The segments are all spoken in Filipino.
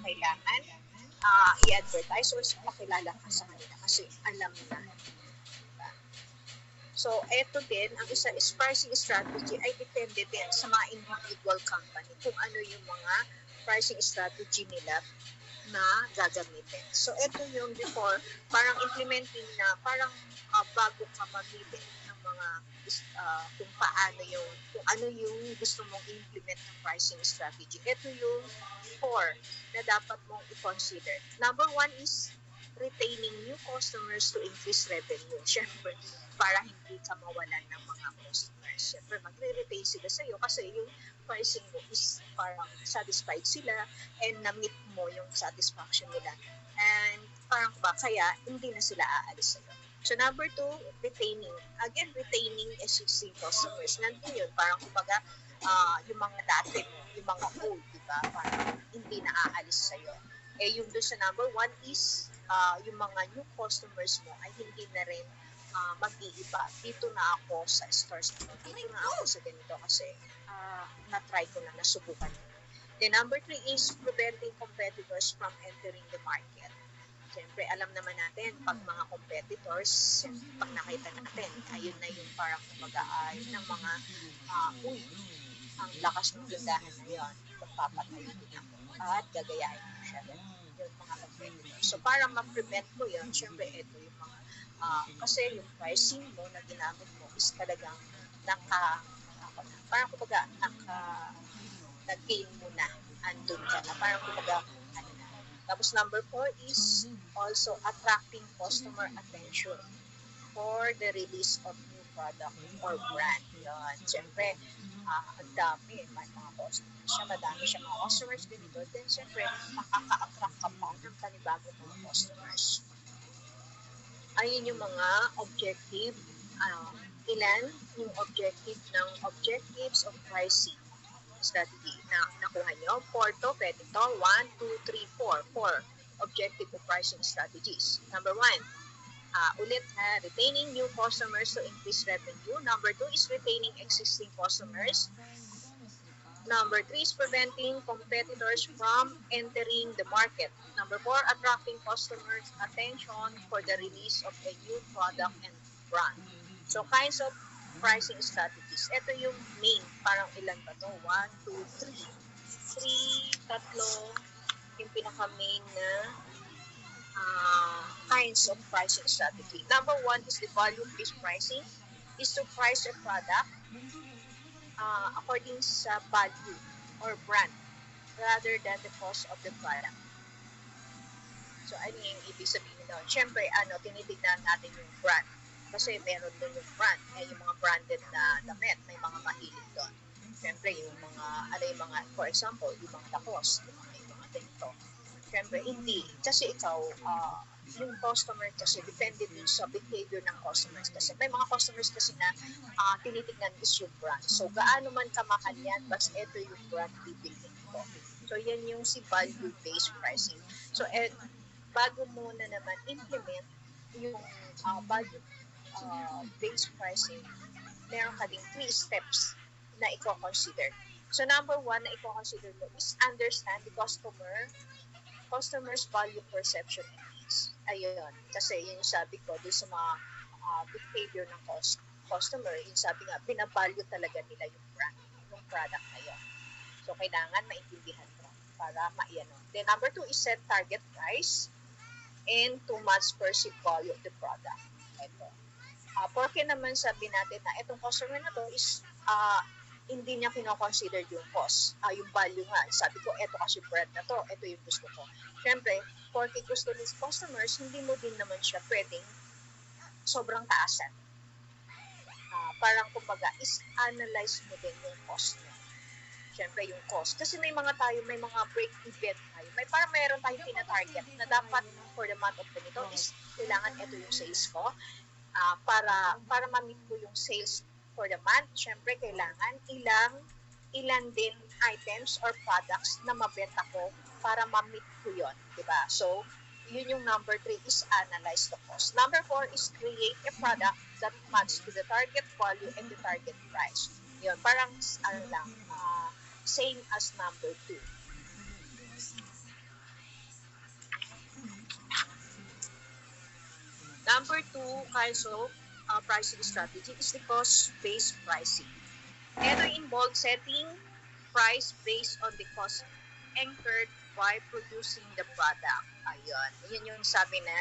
kailangan i-advertise or pakilala ka sa kanila kasi alam na. Diba? So, eto din, ang isa is pricing strategy ay depende din sa mga individual company kung ano yung mga pricing strategy nila na gagamitin. So, ito yung before, parang implementing na, parang bago ka mamili ng mga kung paano yung, kung ano yung gusto mong implement ng pricing strategy. Ito yung 4 na dapat mong i-consider. Number 1 is retaining new customers to increase revenue. Siyempre, para hindi ka mawalan ng mga customers. Siyempre, magre-retain sila sa'yo kasi yung pricing mo is parang satisfied sila and na-meet mo yung satisfaction nila. And parang ba, kaya hindi na sila aalis sa'yo. So, number 2, retaining. Again, retaining existing customers. Nandun yun, parang kumbaga, yung mga dati mo, yung mga old, diba? Parang hindi na aalis sa'yo. Eh, yung doon sa number 1 is, yung mga new customers mo ay hindi na rin mag-iiba. Dito na ako sa stores ko. Dito na ako sa ganito kasi na-try ko na, nasubukan ko. The number 3 is preventing competitors from entering the market. Siyempre, alam naman natin, pag mga competitors, pag nakita natin, ayun na yung parang kumag-aay ng mga, uy, ang lakas ng tindahan na yun, magpapatayo din ako at gagayahin mo siya. Yung mga competitors. So, para ma-prevent mo yun, siyempre, ito yung mga kasi yung pricing mo na ginamit mo is talagang parang kumbaga nag-gain mo na, andun ka na, parang kumbaga ano na. Tapos number 4 is also attracting customer attention for the release of new product or brand. Yan. Siyempre, ang dami, may mga customers siya, madami siya mga customers ganito, then siyempre, makaka-attract ka pa ng panibagong mga customers. Ayun yung mga objective, ilan yung objectives of pricing strategy na nakuha nyo. 4 to, pwede to, 1, 2, 3, 4. 4 objective of pricing strategies. Number 1, ulit retaining new customers to increase revenue. Number 2 is retaining existing customers. Number 3 is preventing competitors from entering the market. Number 4, attracting customers' attention for the release of a new product and brand. So, kinds of pricing strategies. Ito yung main, parang ilan ba to? 1, 2, 3. 3, tatlo, yung pinaka-main na kinds of pricing strategy. Number 1 is the value-based pricing, is to price a product according sa value or brand rather than the cost of the product. So, ano yung ibig sabihin doon? Siyempre, tinitignan natin yung brand. Kasi meron doon yung brand. Yung mga branded na damit, may mga mahilig doon. Siyempre, yung mga, for example, yung mga takos, yung mga ganito. Siyempre, hindi. Kasi ikaw, yung customer kasi depende din sa behavior ng customers kasi may mga customers kasi na tinitingnan is yung brand. So, gaano man kamahal yan, basta ito yung brand bibilhin ko. So, yan yung si value-based pricing. So, bago mo na naman implement yung value-based pricing, meron ka ding 3 steps na i-consider. So, number 1 na i-consider mo is understand the customer's value perception and needs. Ayun. Kasi yun yung sabi ko, doon sa mga behavior ng customer, yung sabi nga, binavalue talaga nila yung brand, yung product na yun. So, kailangan maintindihan mo para maiano. Then, number 2 is set target price and to match perceived value of the product. Ito. Porque naman sabi natin na itong customer na to is hindi niya kino-consider yung cost, yung value nga. Sabi ko, eto kasi brand na to, eto yung gusto ko. Siyempre, porque gusto ng customers, hindi mo din naman siya pwedeng sobrang taasan. Parang kumbaga, is-analyze mo din yung cost niya. Siyempre, yung cost. Kasi may mga break-even tayo. Parang mayroon tayong tina-target na dapat for the month of ganito is kailangan ito yung sales ko. Para ma-meet ko yung sales for the month, syempre kailangan ilan din items or products na mabenta ko para ma-meet ko yun, diba? So, yun yung number 3 is analyze the cost. Number 4 is create a product that matches to the target value and the target price. Yun, parang same as number 2. two kinds of pricing strategy is the cost-based pricing. Ito involves setting price based on the cost anchored by producing the product. Ayun. Yun yung sabi na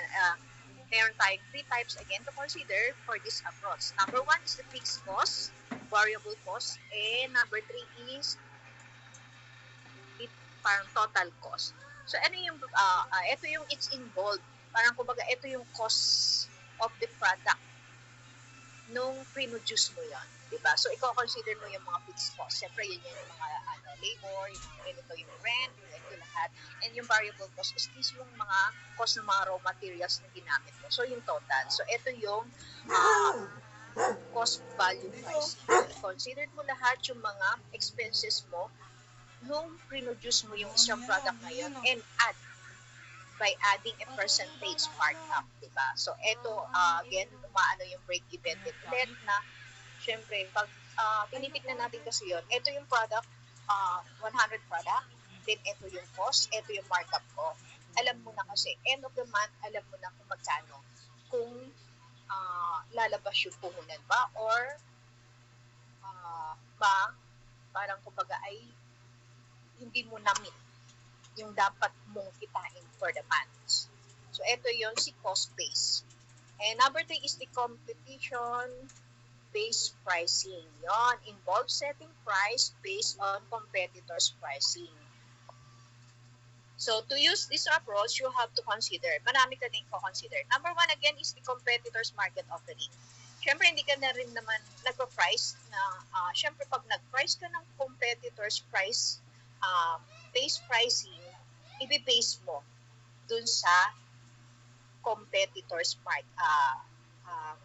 meron tayong 3 types again to consider for this approach. Number 1 is the fixed cost, variable cost, and number 3 is the parang total cost. So ano yung ito yung it's involved. Parang kumbaga ito yung cost of the product nung pre-produce mo yan, di ba? So, i-consider mo yung mga fixed costs. Siyempre, yun yung mga labor, yung rent, yung lahat. And yung variable cost is this yung mga cost ng mga raw materials na ginamit mo. So, yung total. So, ito yung cost value pricing. Consider mo lahat yung mga expenses mo nung pre-produce mo yung isang product na yun and add by adding a percentage markup, diba? So, ito, again, umaano yung break-even ulit na, syempre, pag tinitignan natin kasi yun, ito yung product, 100 product, then ito yung cost, ito yung markup ko. Alam mo na kasi, end of the month, alam mo na kung magkano, kung lalabas yung puhunan ba, or parang kumbaga ay hindi mo na-meet yung dapat mong kitain for the months. So, ito yung si cost-based. And number 3 is the competition-based pricing. Yon involves setting price based on competitors' pricing. So, to use this approach, you have to consider, marami ka din consider. Number 1, again, is the competitors' market offering. Siyempre, hindi ka na rin naman nag-price na, siyempre, pag nag-price ka ng competitors' price, base pricing, i-base mo dun sa competitors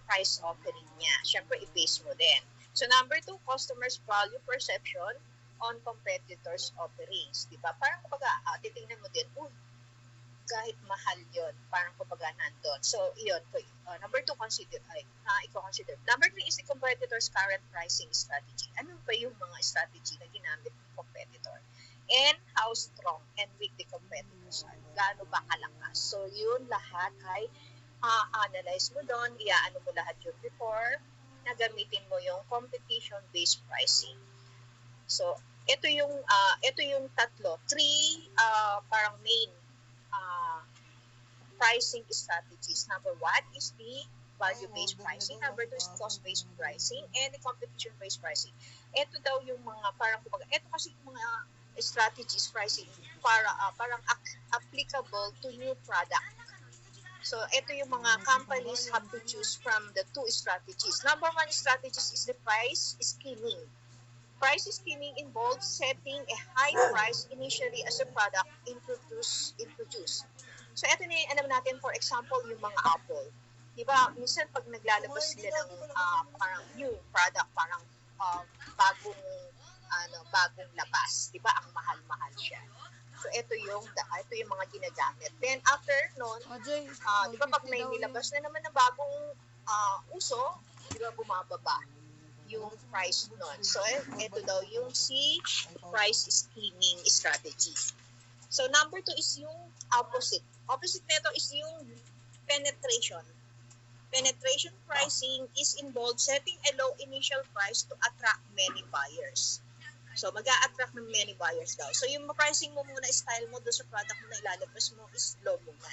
price offering niya. Siyempre, i-base mo din. So, number 2, customers' value perception on competitors' offerings. Diba? Parang kapag titingnan mo din, kahit mahal yon, parang kapag nandun. So, yun. Number 2, i-consider. Number 3 is the competitor's current pricing strategy. Ano ba yung mga strategy na ginamit ng competitor? And how strong and weak the competitors are. Gaano ba kalakas? So, yun lahat ay analyze mo doon, iaano mo lahat yun before na gamitin mo yung competition-based pricing. So, ito yung tatlo. 3 parang main pricing strategies. Number 1 is the value-based pricing. Number 2 is cost-based pricing and the competition-based pricing. Ito daw yung mga parang kumbaga, ito kasi yung mga strategies pricing para parang applicable to new product. So, ito yung mga companies have to choose from the 2 strategies. Number 1 strategies is the price skimming. Price skimming involves setting a high price initially as a product introduced. So, ito na yung alam natin, for example, yung mga Apple. Diba, minsan pag naglalabas sila ng parang new product, parang bagong labas, 'di ba? Ang mahal-mahal siya. So ito yung mga ginagamit. Then after noon, 'di ba pag may nilabas na naman ng bagong uso, 'di ba bumababa yung price noon. So ito daw yung si price skimming strategy. So number 2 is yung opposite. Opposite nito is yung penetration. Penetration pricing is involved setting a low initial price to attract many buyers. So, mag-a-attract ng many buyers daw. So, yung pricing mo muna, style mo doon sa product mo na ilalabas mo is low muna.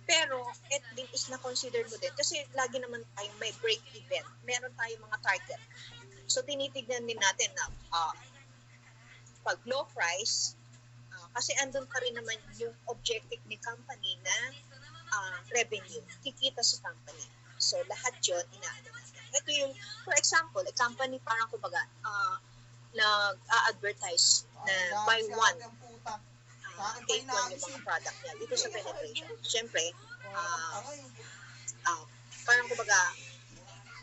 Pero, it din is na-consider mo din. Kasi lagi naman tayong may break-even. Meron tayong mga target. So, tinitignan din natin na pag low price, kasi andun pa rin naman yung objective ni company na revenue, kikita sa company. So, lahat yun, inaano natin. Ito yung, for example, a company parang kumbaga, nag-a-advertise na buy one, take one yung mga product niya dito sa penetration. Siyempre, parang kumbaga,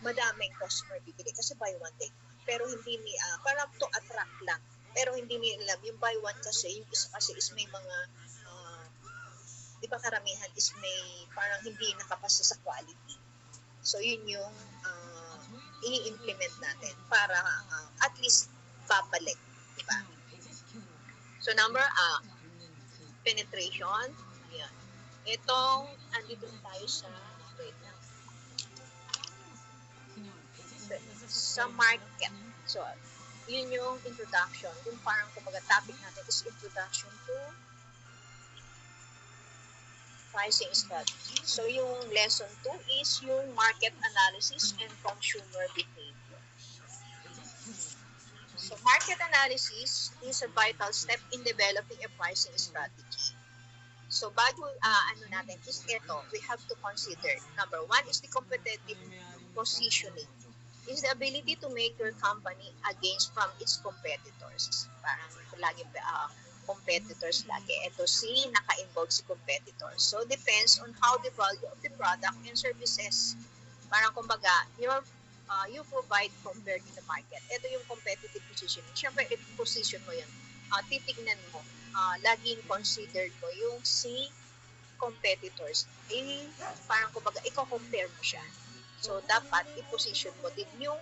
madaming customer bibili kasi buy one, take one. Pero hindi parang to attract lang. Pero hindi nila alam, yung buy one kasi, yung isa kasi is may mga, di ba karamihan is may parang hindi nakapasa sa quality. So, yun yung i-implement natin para at least babalik, di ba? So, number penetration. Ayan. Itong, andito na tayo sa, wait lang. sa market. So, yun yung introduction. Yung parang kumbaga topic natin is introduction to pricing strategy. So, yung lesson 2 is yung market analysis and consumer behavior. So, market analysis is a vital step in developing a pricing strategy. So, bago natin is ito, we have to consider, number 1 is the competitive positioning. Is the ability to make your company against from its competitors. Parang lagi competitors lagi. Ito naka-involve si competitors. So, depends on how the value of the product and services. Parang kumbaga, you provide compared to the market. Ito yung competitive positioning. Siyempre, if position mo yun, titignan mo, laging considered mo yung si competitors. Parang kumbaga, i-compare mo siya. So, dapat i-position mo din yung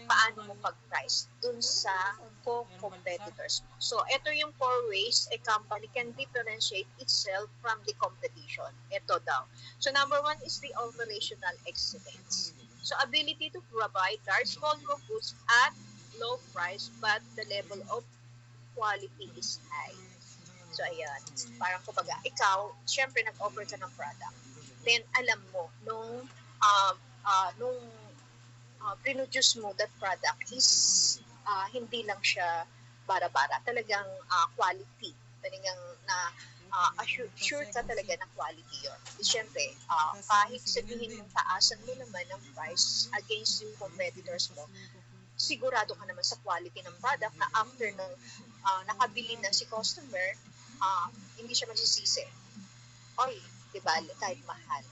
paano mo pag-price dun sa co-competitors mo. So, ito yung 4 ways a company can differentiate itself from the competition. Ito daw. So, number 1 is the operational excellence. So, ability to provide large volume of goods at low price but the level of quality is high. So, ayan. Parang kumbaga, ikaw, syempre nag-offer ka ng product. Then, alam mo, nung produce mo that product is hindi lang siya bara-bara. Talagang quality. Talagang sure ka talaga na quality yun. Siyempre, kahit sabihin mong taasan mo naman ng price against yung competitors mo, sigurado ka naman sa quality ng product na after nung nakabili na si customer, hindi siya magsisisi. Oy, diba, kahit mahal,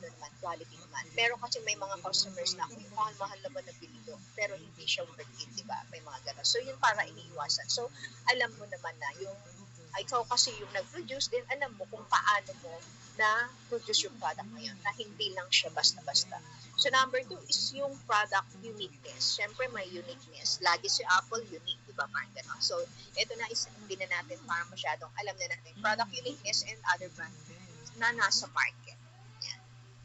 naman, quality naman. Pero kasi may mga customers na, mahal naman na bilito, pero hindi siya worth it, diba? May mga gano'n. So, yun para iniiwasan. So, alam mo naman na yung, ikaw kasi yung nag-produce, din alam mo kung paano mo na-produce yung product ngayon, na hindi lang siya basta-basta. So, number 2 is yung product uniqueness. Siyempre, may uniqueness. Lagi si Apple unique, diba? Parang gano'n. So, ito na is, hindi na natin parang masyadong alam na natin. Product uniqueness and other brand na nasa market.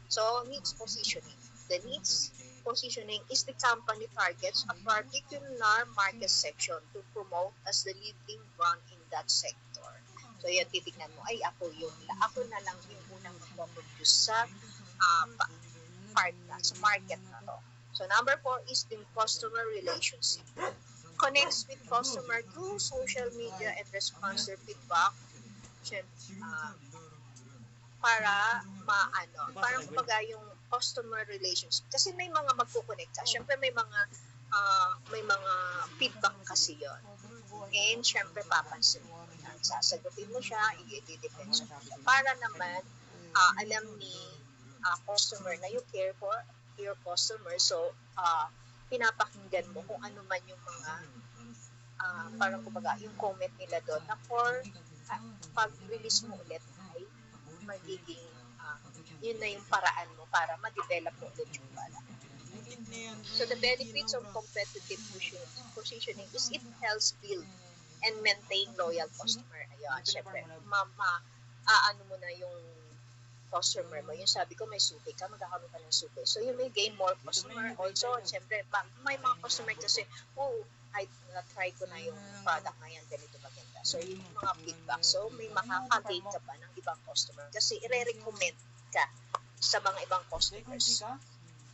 So, needs positioning. The needs positioning is the company targets a particular market section to promote as the leading brand in that sector. So, yan, titignan mo, ako na lang yung unang mag-produce sa sa market na to. So, number 4 is the customer relationship. Connects with customer through social media and response their feedback. Para parang kumbaga yung customer relationship. Kasi may mga magko-connect ka. Siyempre may mga feedback kasi yon. And siyempre papansin mo. Sasagutin mo siya, i-defense mo siya. Para naman alam ni customer na you care for your customer. So, pinapakinggan mo kung ano man yung mga parang kumbaga yung comment nila doon na for pag-release mo ulit ay magiging yun na yung paraan mo para ma-develop mo ulit yung product. So the benefits of competitive positioning is it helps build and maintain loyal customer. Ayun, syempre, ano mo na yung customer mo. Yung sabi ko, may suki ka, magkakaroon ka ng suki. So you may gain more customer. Also, syempre, may mga customer kasi, na-try ko na yung product na yan, ganito maganda. So, yung mga feedback. So, may makaka-gain ka pa ng ibang customer kasi i-recommend ka sa mga ibang customers. So,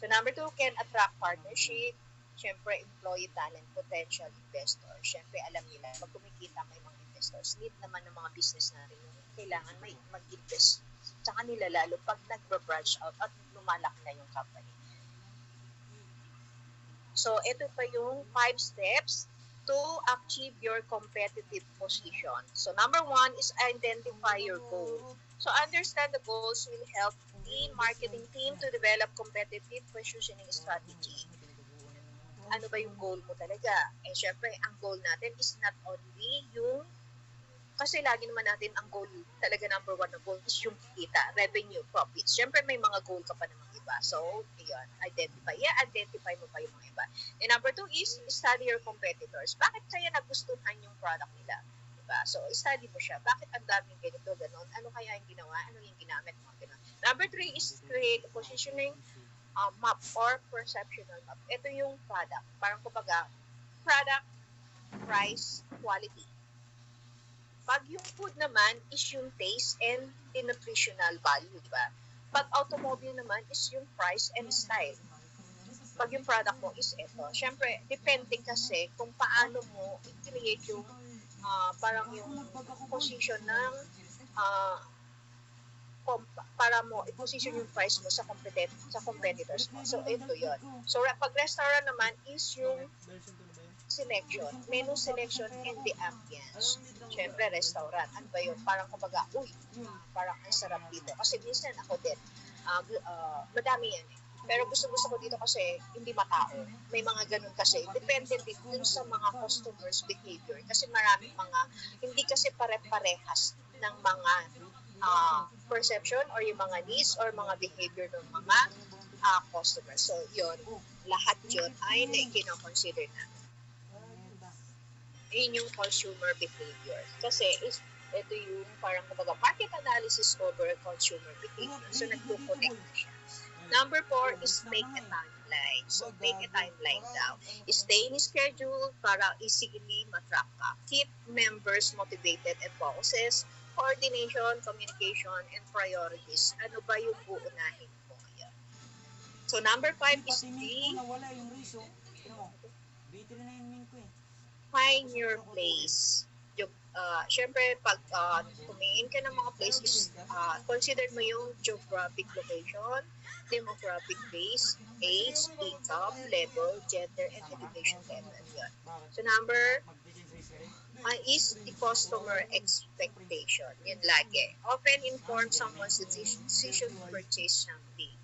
number 2, can attract partnership. Siyempre, employee talent, potential investor. Siyempre, alam nila, pag kumikita may mga investors, need naman ng mga business natin yung kailangan may mag-invest sa kanila lalo pag nag-branch out at lumalaki na yung company. So, ito pa yung 5 steps to achieve your competitive position. So, number 1 is identify your goal. So, understand the goals will help the marketing team to develop competitive positioning strategy. Ano ba yung goal mo talaga? Syempre, ang goal natin is not only yung kasi lagi naman natin ang goal, talaga number 1 na goal is yung kita, revenue, profits. Siyempre, may mga goal ka pa namang iba. So, yun, identify mo pa yung mga iba. And number 2 is study your competitors. Bakit kaya nagustuhan yung product nila? Diba? So, study mo siya. Bakit ang daming ganito, ganon? Ano kaya yung ginawa? Ano yung ginamit? Mga ganon. Number 3 is create a positioning map or perceptual map. Ito yung product. Parang kumbaga, product, price, quality. Pag yung food naman is yung taste and the nutritional value, di ba? Pag automobile naman is yung price and style. Pag yung product mo is ito. Siyempre, depende kasi kung paano mo i-create yung parang yung position ng uh, para mo i-position yung price mo sa competitors mo. So, ito yon. So, pag restaurant naman is yung selection, menu selection and the ambience. Siyempre, restaurant. Ano ba yun? Parang kumbaga, uy, parang ang sarap dito. Kasi minsan ako din, madami yan eh. Pero gusto-gusto ko dito kasi hindi matao. May mga ganun kasi. Depende din dun sa mga customers' behavior. Kasi maraming mga, hindi kasi pare-parehas ng mga perception or yung mga needs or mga behavior ng mga customers. So, yun, lahat yun ay kinoconsider na. Yun yung consumer behavior. Kasi ito yung parang kumbaga market analysis over consumer behavior. So, nagpo-connect na siya. Number 4 is make a timeline. So, make a timeline daw. Stay in schedule para easily matrack ka. Keep members motivated and focused. Coordination, communication, and priorities. Ano ba yung uunahin mo ngayon? So, number 5 is the find your place. Yung, syempre, pag tumingin ka ng mga places, consider mo yung geographic location, demographic base, age, income, level, gender, and education level. Yun. So, number is the customer expectation. Yun lagi. Often inform someone's decision to purchase something.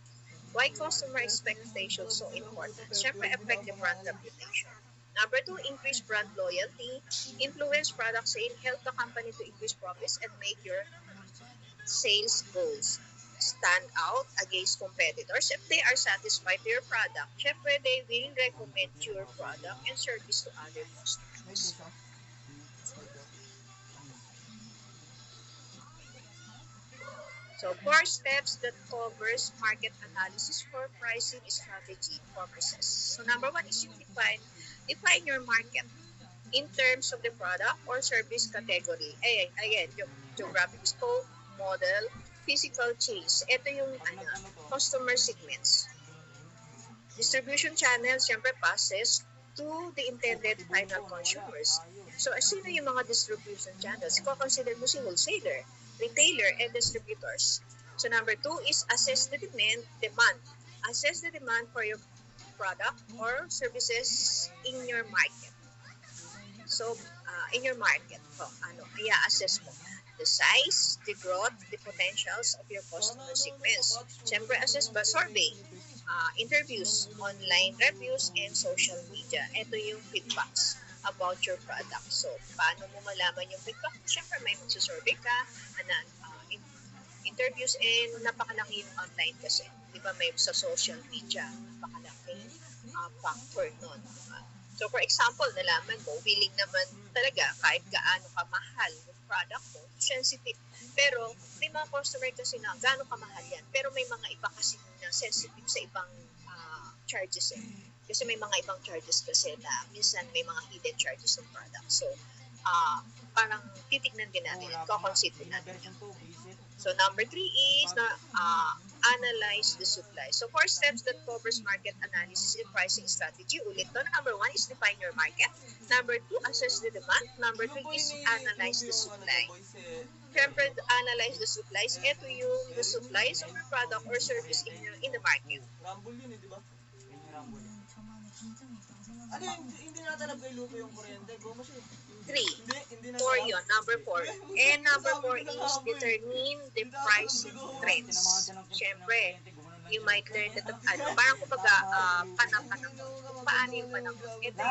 Why customer expectation so important? Siyempre, affect the brand reputation. Number 2, increase brand loyalty. Influence product sale. Help the company to increase profits and make your sales goals stand out against competitors. If they are satisfied with your product, syempre, they will recommend your product and service to other customers. So, 4 steps that covers market analysis for pricing strategy purposes. So, number 1 is you define your market in terms of the product or service category. Again, geographic scope, model, physical chains. Ito yung customer segments. Distribution channels, syempre passes to the intended final consumers. So, sino yung mga distribution channels? Consider mo si wholesaler, retailer, and distributors. So, number 2 is assess the demand. Assess the demand for your product or services in your market. So, in your market, i-assess mo the size, the growth, the potentials of your customer segments. Siyempre, assess ba? Survey, interviews, online reviews, and social media. Ito yung feedbacks about your product. So, paano mo malaman yung feedback? Siyempre, may magsusurvey ka, interviews, and napakalaki yung online kasi. Di ba, may sa social media, napakalaki factor nun. So, for example, nalaman mo, willing naman talaga kahit gaano kamahal yung product mo, sensitive. Pero, may mga customer kasi na gaano kamahal yan. Pero may mga iba kasi na sensitive sa ibang charges eh. Kasi may mga ibang charges kasi na minsan may mga hidden charges ng product. So, parang titignan din natin, consider natin. So, number 3 is analyze the supply. So, 4 steps that covers market analysis and pricing strategy. Ulit to. Number 1 is define your market. Number 2, assess the demand. Number 3 is analyze the supply. Siyempre, analyze the supplies. Ito yung the supplies of your product or service in the market. Rumble yun di ba? Ano hindi na talaga iluto yung kuryente? Goma siya. 3. 4 yun. Number 4. And number 4 is determine the pricing trends. Siyempre, you might learn that, parang kumbaga, panahon. Paano yung panahon? Ito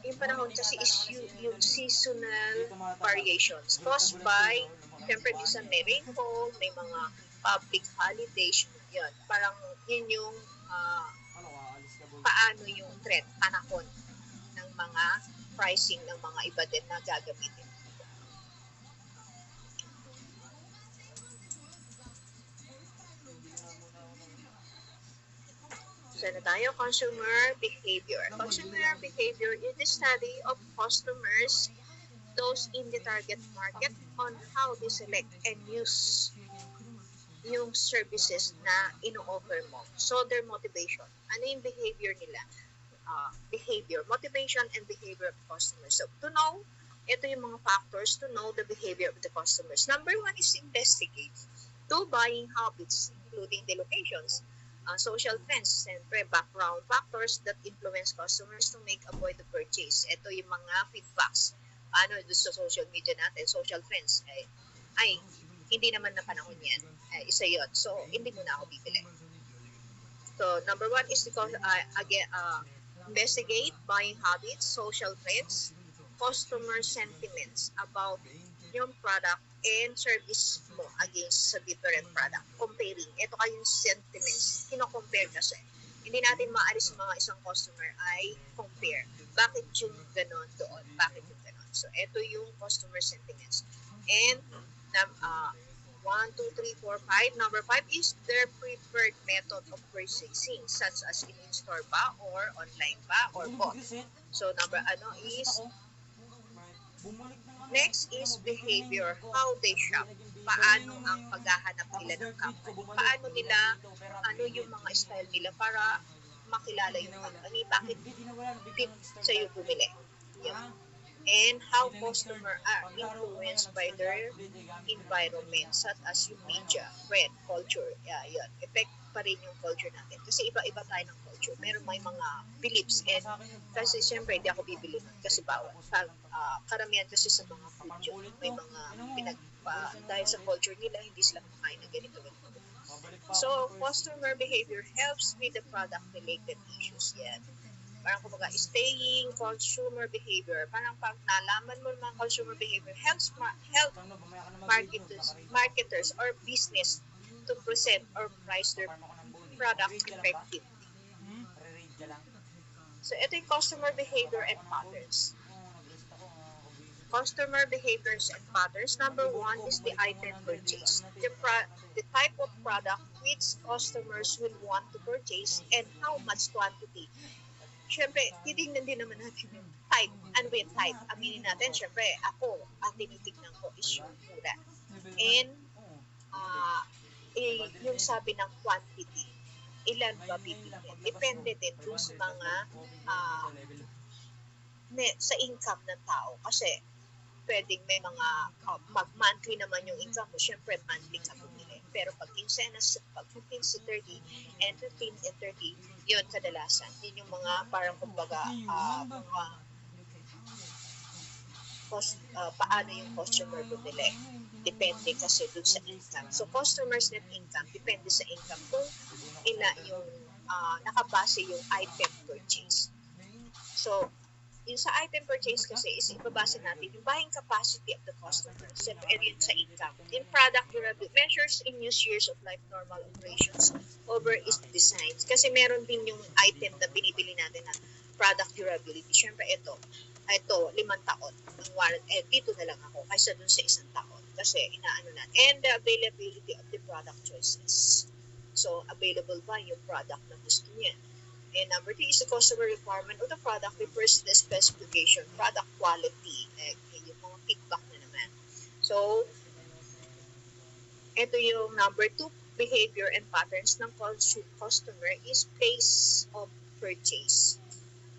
yung panahon kasi is yung seasonal variations caused by, siyempre, minsan may rainfall, may mga public holidays, yun. Parang yun yung paano yung trend, panahon ng mga pricing ng mga iba din na gagamitin. Saan na tayo? Consumer behavior. Consumer behavior is the study of customers, those in the target market, on how they select and use yung services na ino-offer mo. So, their motivation. Ano yung behavior nila? Behavior, motivation, and behavior of customers. So, to know, ito yung mga factors to know the behavior of the customers. Number one is investigate. Two, buying habits, including the locations, social trends, siyempre, background factors that influence customers to make avoid the purchase. Ito yung mga feedbacks. Ano, sa social media natin, social trends, ay hindi naman na panahon yan. Isa yun. So, hindi mo na ako bibili. So, number one is because, investigate buying habits, social trends, customer sentiments about yung product and service mo against sa different product. Comparing. Ito kayong sentiments. Kino-compare kasi. Hindi natin maalis mga isang customer ay compare. Bakit yung ganon doon? Bakit yung ganon? So, ito yung customer sentiments. And, 1, 2, 3, 4, 5. Number 5 is their preferred method of purchasing, such as in-store ba or online ba or both. So, number is, next is behavior, how they shop. Paano ang paghahanap nila ng company? Paano nila, ano yung mga style nila para makilala yung company? Bakit sa'yo bumili? Yun. And how customers are influenced by their environment, such as yung media, trend, culture. Yun. Effect pa rin yung culture natin. Kasi iba-iba tayo ng culture. Meron may mga beliefs. And kasi siyempre, hindi ako bibili nun kasi bawal. Karamihan kasi sa mga food yun, may mga dahil sa culture nila, hindi sila kumakain ng ganito. So, customer behavior helps with the product-related issues. Yan. Parang kumbaga, staying consumer behavior. Parang pag nalaman mo ng consumer behavior, help marketers or business to present or price their product effectively. So, ito yung customer behavior and patterns. Customer behaviors and patterns. Number one is the item purchase. The type of product which customers will want to purchase and how much quantity. Siyempre, titignan din naman natin yung type. Ano ba yung type? Aminin natin, siyempre, ako, ang tinitignan ko is yung mura. And, yung sabi ng quantity, ilan ba bibigyan? Depende din dun sa mga, sa income ng tao. Kasi, pwedeng may mga, pag monthly naman yung income mo, siyempre, monthly ka bumili. Pero pag 15 to 30 and 15 and 30, yun kadalasan. Yun yung mga parang kumbaga paano yung customer bumili. Depende kasi dun sa income. So, customers net income, depende sa income kung ila yung nakabase yung item purchase. So, yung sa item purchase kasi is ibabase natin yung buying capacity of the customer. Siyempre, yun sa income. In product durability, measures in use years of life normal operations over its designs. Kasi meron din yung item na binibili natin na product durability. Siyempre, ito 5 taon. Ang warranty, dito na lang ako kaysa dun sa 1 taon. Kasi inaano na. And the availability of the product choices. So, available ba yung product na gusto niya? And number 3 is the customer requirement of the product refers to the specification, product quality, yung mga feedback na naman. So, ito yung number 2, behavior and patterns ng customer is place of purchase.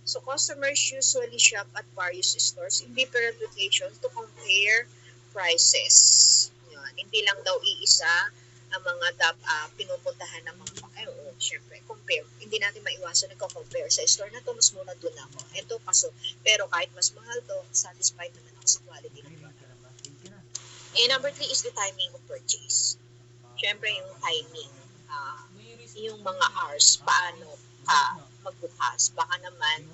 So, customers usually shop at various stores in different locations to compare prices. Yun. Hindi lang daw iisa ang mga pinupuntahan ng mga syempre, compare. Hindi natin maiwasan nagko-compare sa store na to, mas mura doon ako. Ito, pero kahit mas mahal to, satisfied naman ako sa quality ng product. And number 3 is the timing of purchase. Syempre, yung timing. Yung mga hours, paano ka magbukas. Baka naman,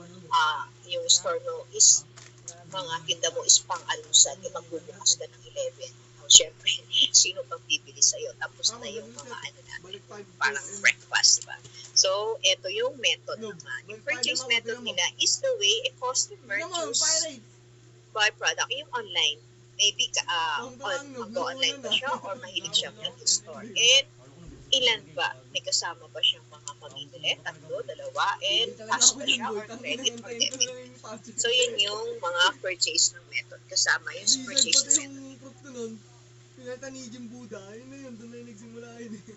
yung store mo is, mga tinda mo is pang-almusal, yung magbubukas ka ng 11. Siyempre, sino pang bibili sa'yo? Tapos na yung mga parang breakfast, diba? So, ito yung method naman. Yung purchase method nila is the way a customer choose buy product. Yung online, maybe mag-go online pa siya or mahilig siya in store. And Ilan ba? May kasama ba siyang mga pamimili? 3, 2, and cash ba siya or credit or debit? So, yun yung mga purchase ng method. Kasama yung sa purchase ng method. yung prop ko nun. Pinata ni Jim Buda. Yun na yun. Doon na yung nagsimula yun eh.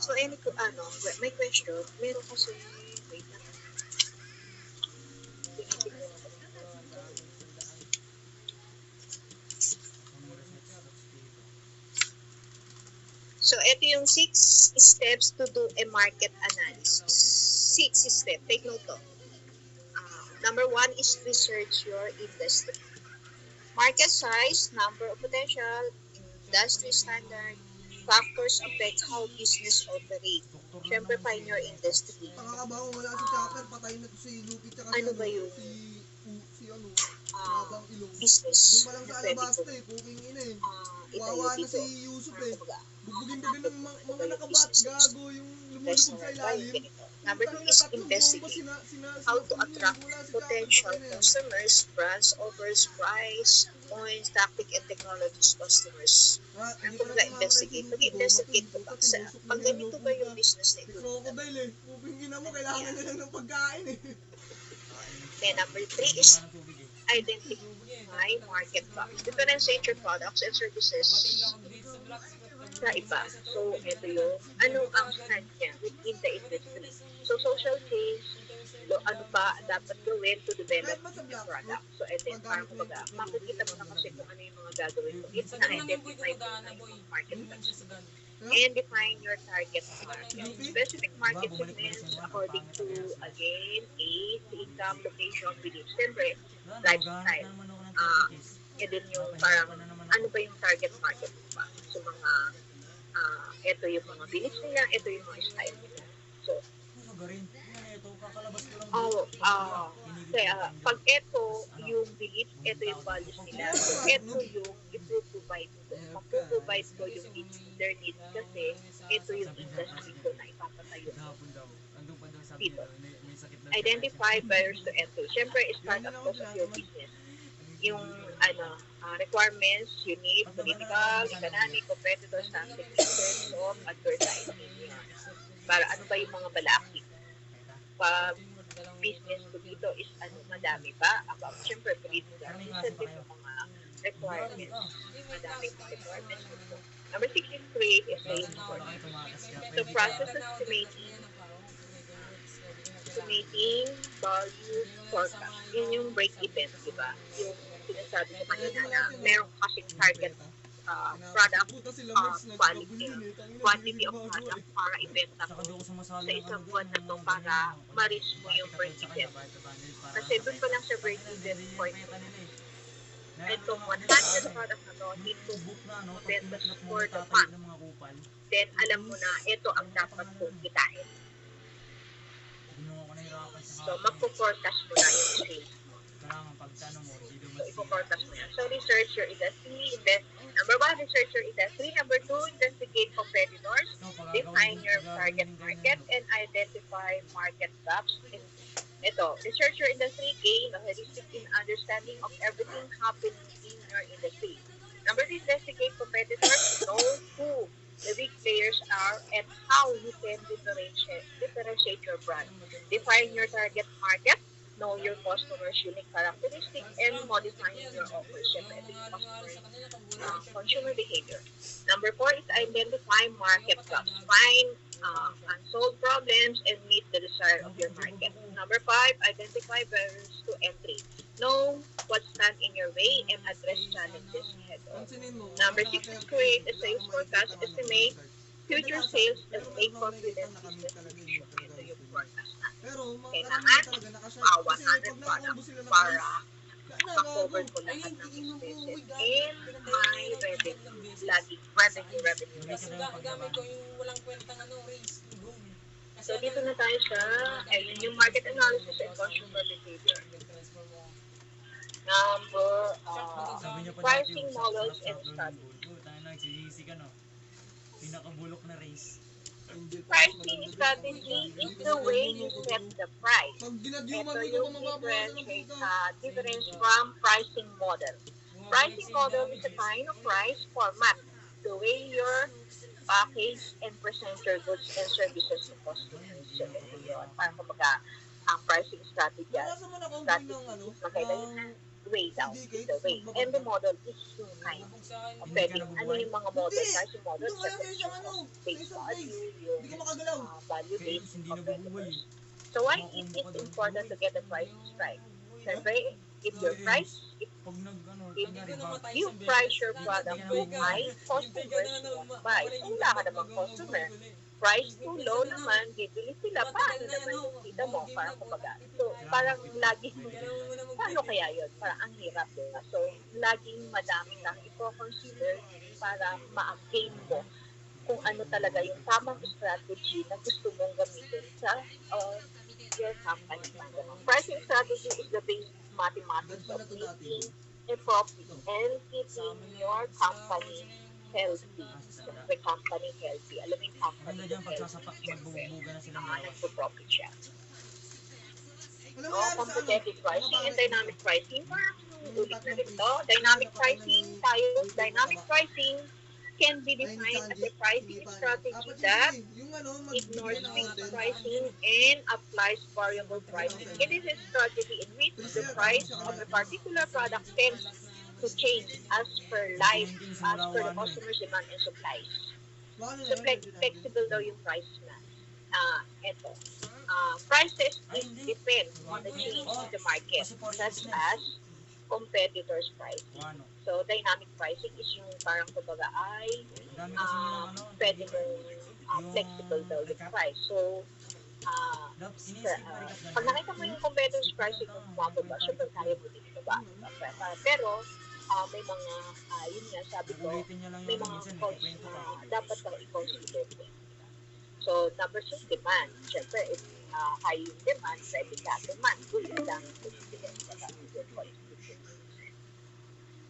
So, may question. Meron kasi, wait lang. Tinitignan ko. So, ito yung 6 steps to do a market analysis. 6 steps. Take note of. Number 1 is research your industry. Market size, number of potential, industry standard, factors affect how business operate. Siyempre, find your industry. Nakakabaho, wala si Chopper. Patay na to si Lupi. Tsaka Ano ba yun? Si ano? Ah, Mabang ilong. business Doon pa lang na sa pwede alabasta ko eh. Puking ina eh. itayo Wawa na dito. si Yusuf eh. Kumbaga, Bugbugin pa din ng mga Ano ba yung nakabat. business? Gago yung lumulubog sa Restaurant ba yung ilalim. ganito? Number 2 is investigate. How to attract potential customers, brands, offers, price, points, tactic, and technologies customers. Ang kumbaga, investigate. Mag-investigate ko pa. Pag ganito ba yung business na Si ito? Crocodile eh. Puking ina mo, kailangan na lang ng pagkain eh. Then number 3 is identify market gaps. Differentiate your products and services sa iba. So, ito yung, ano ang stand niya within the industry. So, social change, ano pa dapat gawin to develop the product. So, ito yung parang kumbaga, makikita mo na kasi kung ano yung mga gagawin mo. It's na-identify mo na yung market gaps. And define your target market. Specific market segments according to, again, age, income, location, beliefs. Siyempre, lifestyle. And then yung parang, ano ba yung target market mo pa? So, mga, ito yung mga beliefs nila, ito yung mga style nila. So, kaya pag ito yung beliefs, ito yung values nila. So, ito yung i-provide ko. Mag-provide ko yung their needs kasi ito yung industry ko na ipapatayo dito. Identify buyers to enter. Siyempre, start up cost of your business. Yung requirements, you need political, economic, competitors, tactics, terms of advertising. Para ano ba yung mga balakid? Pag business ko dito is madami ba? About, siyempre, political. Minsan din yung mga requirements. Madaming requirements. Number 6 is create a sales forecast. So, process estimating value forecast. Yun yung break-even, di ba? Yung sinasabi ko kanina na meron kasing target product quantity of product para ibenta mo sa isang buwan na to para ma-reach mo yung break-even. Kasi doon pa lang sa break-even point itong 100 product na to need to mabenta for the month. Then, alam mo na ito ang dapat kong kitain. So, magpo-forecast mo na yung sales mo. So, ipo-forecast mo yan. So, research your industry. Number 1, research your industry. Number 2, investigate competitors. Define your target market and identify market gaps. Ito, research your industry. Gain a holistic understanding of everything happening in your industry. Number 3, investigate competitors. Know who the big players are and how you can differentiate your brand. Define your target market. Know your customers' unique characteristics and modifying your offers. Siyempre, ito yung consumer behavior. Number 4 is identify market gaps. Find unsolved problems and meet the desire of your market. Number 5, identify barriers to entry. Know what stands in your way and address challenges head on. Number 6 is create a sales forecast. Estimate future sales and make confident business decisions. Ito yung forecast na. Kailangan 100 products para ma-cover ko lahat ng expenses and my revenue. Laging revenue. Gamit ko yung walang kwentang race. So, dito na tayo sa yung market analysis and consumer behavior. Number, pricing models and strategies. Nagsisisi ka, no? Pinakabulok na race. Angel pa, mas Pricing maganda strategy doon. is the way you set the price. Pag ginadyuman Ito mo, yung naman mababawasan ng puta. difference from pricing model. Pricing model is a kind of price format, the way your package and present your goods and services to customers. So, ito yun. Parang kumbaga, ang pricing strategy, Nakasa mo na kung gawin ng ano, is magkaiba yun na way down is the way. And the model is yung kind of pwedeng ano yung mga model, Hindi! pricing model, Doon kaya sa isang ano, sa base isang place. value, yung Hindi ka makagalaw. value-based Hindi nabubuhay. competitors. So why it is important to get the prices right? Siyempre, if your price, if Pag nag-ano, If kunyari you price your product too high, customers won't buy. So wala ka namang customer. Price too low naman, bibili sila. Paano naman yung kita mo? Parang kumbaga. So, parang lagi, paano kaya yun? Parang ang hirap. Diba? So, laging madami kang i-consider para ma-gain mo kung ano talaga yung tamang strategy na gusto mong gamitin sa your company. Pricing strategy is the basic mathematics of making a profit and keeping your company healthy. The company healthy. Alam mo yung company maganda dyan, healthy. pagsasapak, magbubuga na silang dalawa. Nagpo-profit siya. Alam mo Oh, yan sa ano, competitive pricing and dynamic pricing. Ulit na rin to. Dynamic pricing tayo. Dynamic pricing can be defined as a pricing strategy that yung ano, ignores magbigay ng fixed content. pricing and applies variable pricing. It is a strategy in which the price of a particular product tends to change as per the customer's demand and supplies. Paano So, na yun? flexible daw yung price na. Ito. Prices depend on the change in the market, such as competitors' pricing. Ano? So, dynamic pricing is yung parang kumbaga ay Dami kasi nilang ano. pwede mong flexible daw yung price. So, pag nakita mo yung competitors' pricing kung bumababa, syempre kaya mo din ito ba? Pero, may mga, yun nga sabi ko, Ulitin niya lang may yung ano, mga minsan, may costs kwento ka. na dapat kang i-consider din. So, number 2, demand. Siyempre, if high yung demand, pwede ka demand. Good lang.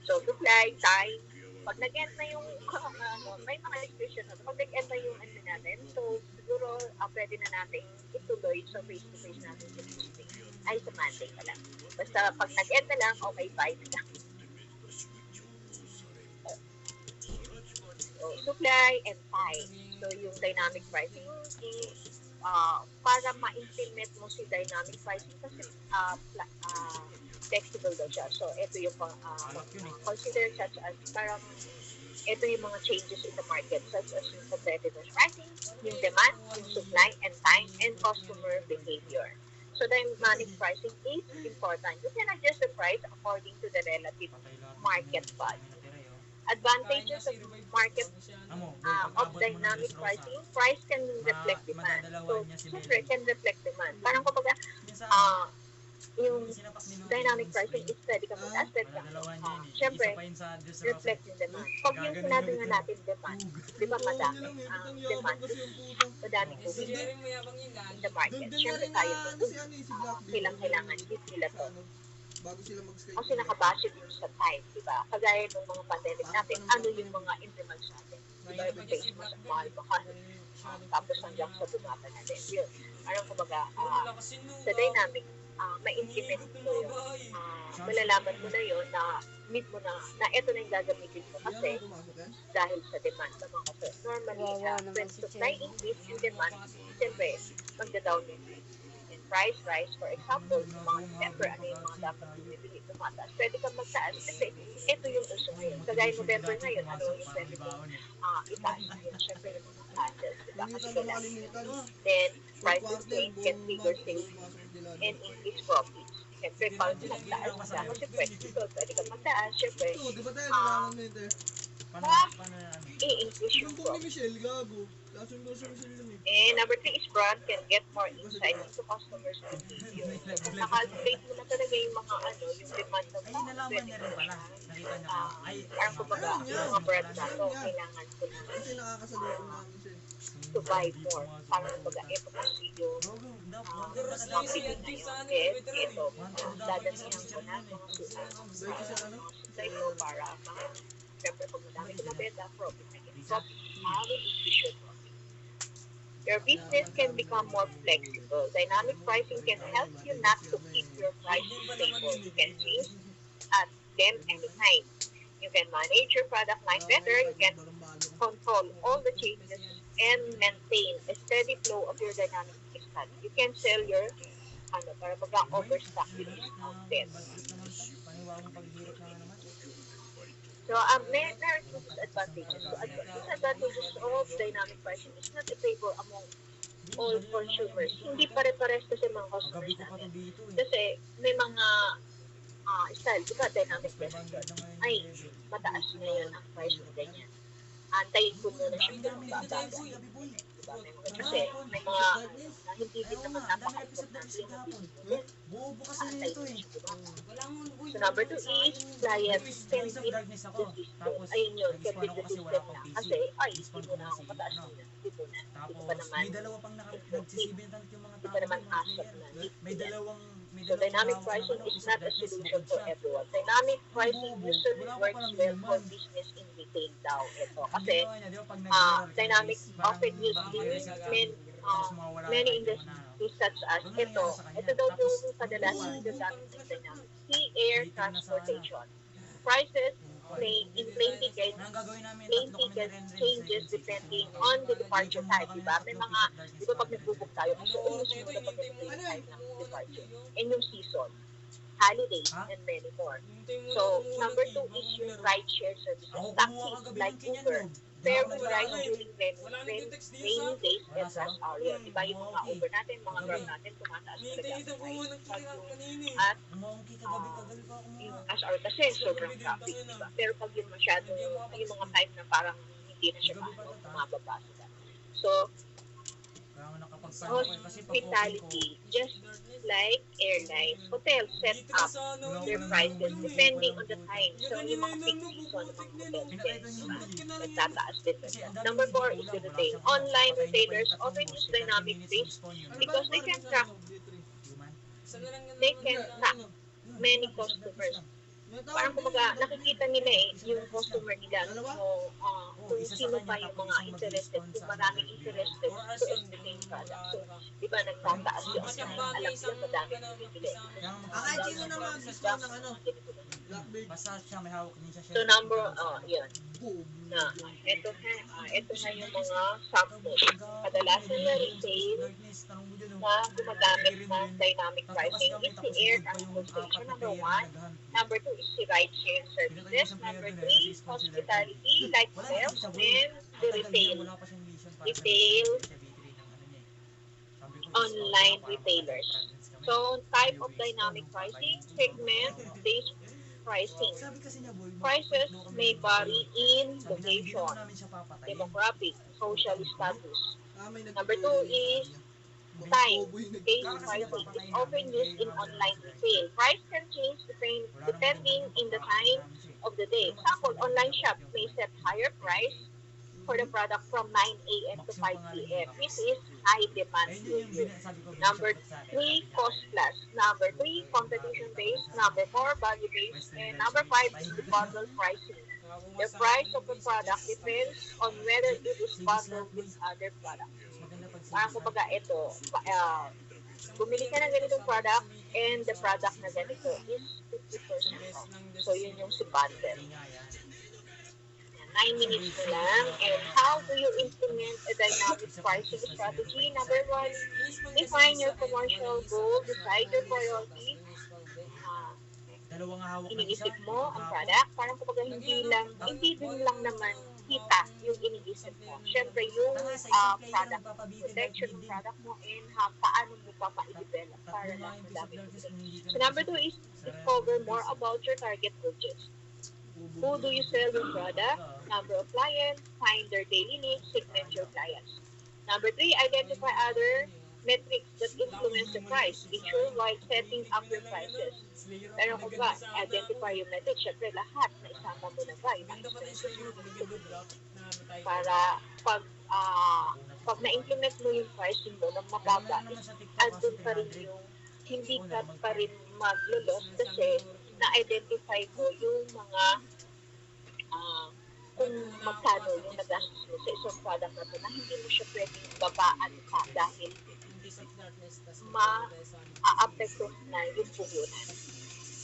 So, supply, time. Pag nag-end na yung, may mga restriction na. Pag nag-end na yung ano natin, so, siguro, pwede na natin ituloy sa face-to-face natin sa meeting. Ay, sa Monday pa lang. Basta, pag nag-end na lang, okay, bye na lang. So, supply and time. So, yung dynamic pricing is para ma-implement mo si dynamic pricing kasi flexible daw siya. So, ito yung consider such as parang ito yung mga changes in the market such as yung competitors pricing, yung demand, yung supply and time, and customer behavior. So, dynamic pricing is important. You can adjust the price according to the relative market value. Advantages of market of dynamic pricing, price can reflect demand. So, siyempre, can reflect demand. Parang kumbaga, yung dynamic pricing is pwede ka mataas, pwede ka siyempre, reflect yung demand. Pag yung sinabi nga natin demand, di ba madami ang demand, madami po in the market. Siyempre tayo, kailangan din nila to. Bago sila mag-stay. Kasi nakabase din sa time, di ba? Kagaya ng mga pandemic natin, ano yung mga implements natin? Di ba, yung Facebook sa mahal baka tapos hanggang sa bumaba na din. Yun. Parang kumbaga, sa dynamic, ma-implement mo yun. Malalaman mo na yun na meet mo na ito na yung gagamitin mo kasi dahil sa demand naman kasi normally when supply increase in demand, siyempre, magda-down yung price rise, for example, yung mga November, ano yung mga dapat bumibili, tumataas. Pwede kang magtaas kasi ito yung uso ngayon. Kagaya November ngayon, ano yung pwede mong itaas ngayon. Siyempre yung mga chances, diba? Kasi kailangan. Then, price change can trigger sales and increase profits. Siyempre, pag nagtaas ka, kasi pwede ito, pwede kang magtaas, siyempre, Ito, di ba tayo kailangan mo yun tayo? i-increase Yung yung kung ni profit. Michelle, gago. Kasundo sa Michelle yun eh. And number 3 is brand can get more insight into customers' behavior. Nakalculate mo na talaga yung mga yung demand ng Ay, tao. nalaman niya rin pala. Nakita niya pa. Ay, Parang kumbaga, yung mga brand na to, kailangan ko na Kasi nakakasalubong namin siya. to buy more. Parang kumbaga, ito kasi yung marketing na yun. Ito, dadamihan ko na mga supply ko para siyempre pag madami ko na benta, profit na yun. Profit, will increase your profit. Your business can become more flexible. Dynamic pricing can help you not to keep your price Din pa naman stable. yun You eh. can change at them anytime. You can manage your product line better. You can control all the changes and maintain a steady flow of your dynamic strategy. You can sell your para Boy, mag-overstock ano with naman, discounted. nakakabadtrip naman to. Paniwawang paghihirap na nga naman. So, there are two Walang katikis ng disadvantages. So, paggamit. disadvantages of dynamic pricing is not available among Hindi, all madali lang naman yung consumers. dito. Hindi pare-pares kasi mga Magabi customers ko pa to natin. dito eh. Kasi may mga style, di ba, dynamic Tapos pricing 500 na ngayon ay yung level. mataas ngayon ang price ng ganyan. Antayin ko muna siya Ang kung dami magbabago. episode gabi boy. Diba? Kasi may mga na hindi din Ayaw naman nga, ang dami napaka-ikot episode na gabi sa yung gapon. business. Bobo kasi na Antayin ito mo eh. siya, diba? Wala mo, boy. So, number 2 is client can Voice of beat darkness ako. the system. Tapos, Ayun yun, can nag-spawn beat ako the kasi wala system akong na. PC. Kasi, ay, Nag-spawn hindi ko mo na na ako si, mataas ano. na. Hindi mo na. Hindi Tapos, pa naman. may dalawa pang nagsisibentan yung mga Hindi tao, pa naman yung mga asap player. na. May dalawang So, dynamic hawak ng pricing ano, is Voice of not a Darkness, solution bukod for siya. everyone. Dynamic pricing Bobo, usually wala pa works palang well for human. business in retail daw. Ito. Ang Kasi, ginawa niya, di ba, pag nag-mirror ka dynamic is parang often used vampire in siya. many Tapos mawawala many yung item mo na, industries such as Doon na ito. nangyari sa kanya. Ito daw Tapos, yung kadalasan bobo. ginagamit ng dynamic. Sea air Dito na sa ano. transportation. Prices may in plenty case Ang gagawin namin, plane tatlo kami tickets na rin changes depending on the departure type, di ba? May mga, di ba pag nagbubook tayo, Ano kasi oras usually nito, mo na pag hinintay mo. nag time ng Ano departure. yun? And yung season, holidays, Ha? and many more. Hintay mo So, na kumuha number ng 2 key, is bago yung maglaro. rideshare services. Ako kumuha Taxis kagabi like ng Kenyan Uber, Dog. fair Wala will na rise ako. during Wala nang rainy text diyan sa days Wala and rush sa'yo? hour. Yun, di ba yung mga Okay. Uber natin, mga Gabi. Grab natin, tumataas Hinintay talaga isang ang kumuha price. ng Pag key yung kanina eh. at Monkey kagabi ka yung kumuha. rush hour kasi sobrang traffic, di ba? Pero pag yung masyado, yung mga time na parang hindi na siya Gabi pa maano, to, ta? bumababa sila. So, Kaya nga nakapagpano ko eh. Kasi pag open ko, hospitality, just like airlines, hotels set Dito ka up sa ano, Wala their ko lang prices yung depending walang on the puto. time. So, Yung yung mga ganyan peak na, season, bubutik mga na, hotel no? Pinakita beds, niyo diba? yung bill. Nagtataas din Kasi sila. ang dami Number yung 4 kulang, is the wala retail. siyang ano, Online papatayin niyo pa yung retailers tatlong often boss, use 30 dynamic minutes rates mag-spawn yun. because they can track Human? Isa na lang yan They naman can yan, track ano. Yun, many isa plus customers. lang. Parang kumbaga, nakikita nila yung customer nila kung isa sa sino kanya, pa yung tapos mga isang interested, mag-respond kung sa maraming ano, interested 4 to hours yun. the same product. Wala So, ka. di ba, nagtataas Mga yun. Mas yung Alam bagay nila isang madami ano, bibili. isang Kaya nga Ah, kahit sino magkakasama. naman gusto ng ano, Blackbird. Basta siya may hawak din siya. So, number, yun. Na, ito na yung mga samples. Kadalasan na retail na gumagamit ng dynamic pricing is the air transportation. Number 1. Number 2 is the ride-share services. Number 3, hospitality, like hotels, and the retail. Retail, online retailers. So, type of dynamic pricing, segment-based pricing. Sabi kasi niya, boy, Prices may vary in sabi namin, hindi location, naman namin siya papatayin. demographic, social status. may Number 2 is time. Case pricing is often used in online retail. Price can change depending in the time of the day. Example, online shop may set higher price for the product from 9 a.m. to 5 p.m. This is high demand period. Number 3, cost plus. Number 3, competition based. Number 4, value based. And number 5 is bundle pricing. The price of the product depends on whether it is bundled with other products. Parang kumbaga ito, bumili ka ng ganitong product and the product na ganito is 50% off. So yun yung si bundle. 9 minutes na lang. And how do you implement a dynamic pricing strategy? Number 1, define your commercial goal, decide your priority. Dalawang hawak ng Iniisip isa, mo ang hawak. product, parang kumbaga hindi din lang naman kita yung iniisip mo. Siyempre yung Tanga, sa isang player, product, magpapabitin protection ng ng building. product mo and paano mo pa ma-develop Tatlo para nga lang yung piece of madami darkness bumili. kung hindi ka So number 2 nagsisimula. is discover more about your target audience. Who do you sell your product? Number of clients, find their daily needs, segment your clients. Number 3, identify other metrics that influence the price. Be sure while setting up your prices. Pero kung ba, identify yung metrics, syempre lahat na isama mo na ba, yung expenses mo para pag na-implement mo yung pricing mo ng mababa, andun pa rin yung hindi ka pa rin mag-loss kasi na-identify mo yung mga kung magkano yung nagastos mo sa isang product na to na hindi mo siya pwedeng babaan pa dahil ma-apektuhan na yung puhunan.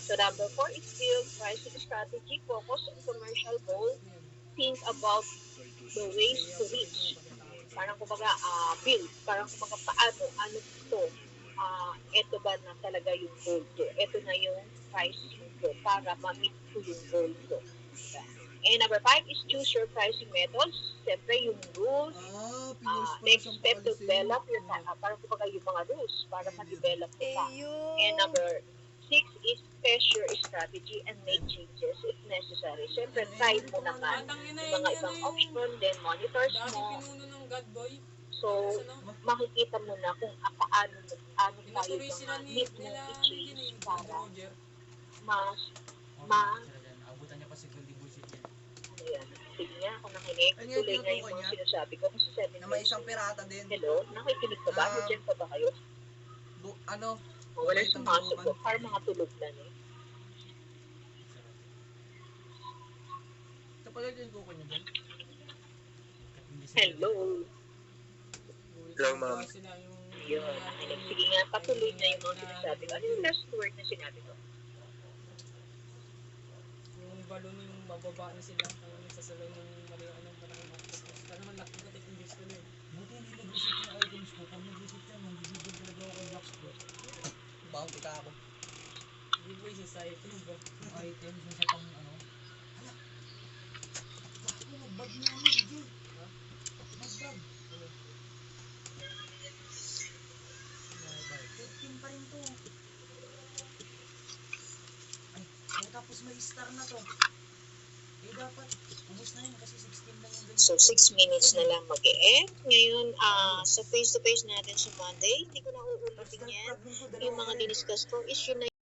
So number 4 is build pricing strategy, focus on commercial goal, think about the ways to reach. Parang kumbaga, build, parang kumbaga ano ito, ito ba na talaga yung goal ko? Ito na yung pricing ko para ma-meet ko yung goal ko. Diba? And number 5 is choose your pricing methods. Siyempre yung rules, Pinost pa next siyang step to policy. develop your, parang kumbaga yung mga rules para ma-develop mo pa. And number 6 is test your strategy and make changes if necessary. Siyempre, try mo naman yung mga ibang option, then monitors Dati mo. pinuno ng God Boy. So, makikita mo na kung paano pa yung Pinatuloy mga sila need mo nila i-change para Roger. mas, Sila dyan. Abutan niya pa si Goldie Bullshit yan. ano yan, sige nga ako nakinig, Ano yan, tuloy nga yung tinutukoy mga niya? sinasabi ko kasi 7 Na may isang pirata din. Hello, nakikinig ka ba? Ah. Diyan pa ba kayo? Ano? O, wala Itong sumasagot, tutukan. parang mga tulog na eh. Ito pala yung kuko niya dyan. Hello. Hello, ma'am. Sila yung Yun, nakinig. Sige nga, patuloy na yung mga sinasabi ko. Ano yung last word na sinabi ko? yung balon yung bababa na sila. Kaya nagsasabay ng maliwan ng parang octopus. Kaya naman nakikatik yung disco na eh. Buti hindi nag-visit yung items ko. Pag nag-visit yan, nag-visit talaga ako kay box ko. Bounty ka ako. Giveaway society ba? Yung items yung sa pang ano. Hala! Bakit mo nag-bag na ano, Jay? Nag-bag. 15 pa rin to. Ay, tapos may star na to. Eh dapat, ubos na yun kasi 16 lang yung ganyan. So, 6 minutes na lang mag-e-end. Ngayon, sa face-to-face natin sa Monday, hindi ko na uulitin yan. Yung mga diniscuss ko, issue na